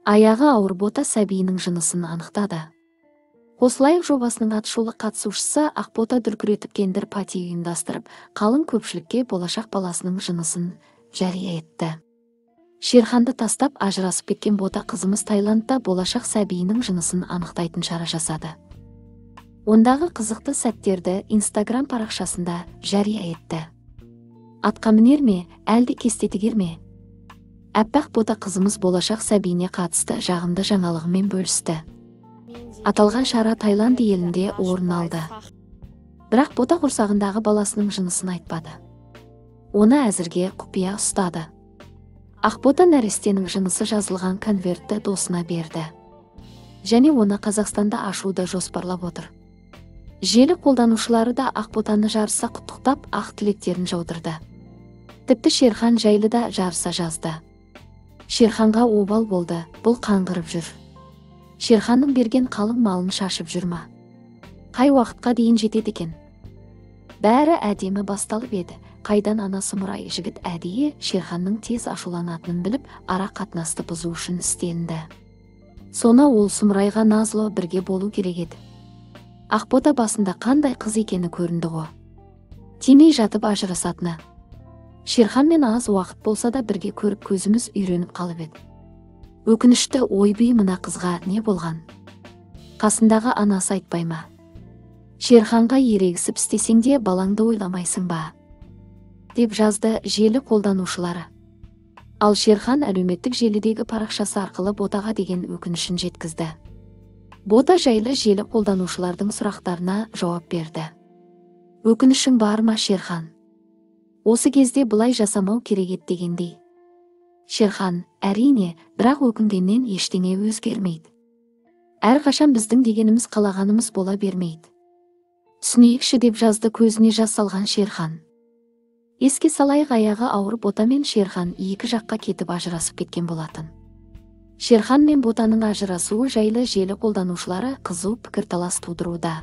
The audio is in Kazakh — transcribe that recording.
Аяғы ауыр бота сәбиінің жынысын анықтады. Қосылайық жобасының атышулы қатысушысы Ақбота дүркіретіп кендір пати ұйымдастырып, қалың көпшілікке болашақ баласының жынысын жария етті. Шерханды тастап ажырасып кеткен бота қызымыз Таиландта болашақ сәбиінің жынысын анықтайтын шара жасады. Ондағы қызықты сәттерді Instagram парақшасында жария етті. Атқа мінер ме, әлде кестетігер ме? Әппақ бота қызымыз болашақ сәбиіне қатысты жағымды жаңалығымен бөлісті. Аталған шара Таиланд елінде орын алды. Бірақ бота құрсағындағы баласының жынысын айтпады. Оны әзірге құпия ұстады. Ақбота нәрестенің жынысы жазылған конвертті досына берді. Және оны Қазақстанда ашуды жоспарлап отыр. Желі қолданушылары да Ақботаны жарыса құттықтап, ақ тілектерін жаудырды. Тіпті Шерхан жайлы да жарыса жазды. Шерханға обал болды, бұл қаңғырып жүр. Шерханның берген қалың малын шашып жүрма. Қай уақытқа дейін жетеді екен? Бәрі әдемі басталып еді. Қайдан ана сұмырай жігіт әдейі Шерханның тез ашуланатынын біліп, ара қатынасты бұзу үшін істелінді. Соны ол сұмырайға назлы бірге болу керек еді. Ақбота басында қандай қыз екені көрінді ғой. Тимей жатып ажырасатыны. Шерханмен аз уақыт болса да бірге көріп көзіміз үйреніп қалып еді. Өкінішті ойбүй, мына қызға не болған? Қасындағы анасы айтпай ма? Шерханға ерегісіп істесең де балаңды ойламайсың ба? Деп жазды желі қолданушылары. Ал Шерхан әлеуметтік желідегі парақшасы арқылы ботаға деген өкінішін жеткізді. Бота жайлы желі қолданушылардың сұрақтарына жауап берді. Өкінішің бар ма, Шерхан? Осы кезде бұлай жасамау керек еді дегендей. Шерхан: әрине, бірақ өкінгеннен ештеңе өзгермейді. Әрқашан біздің дегеніміз қалағанымыз бола бермейді. Түсінейікші, деп жазды көзіне жас алған Шерхан. Еске салайық, аяғы ауыр бота мен Шерхан екі жаққа кетіп ажырасып кеткен болатын. Шерхан мен ботаның ажырасуы жайлы желі қолданушылары қызу пікірталас тудыруда.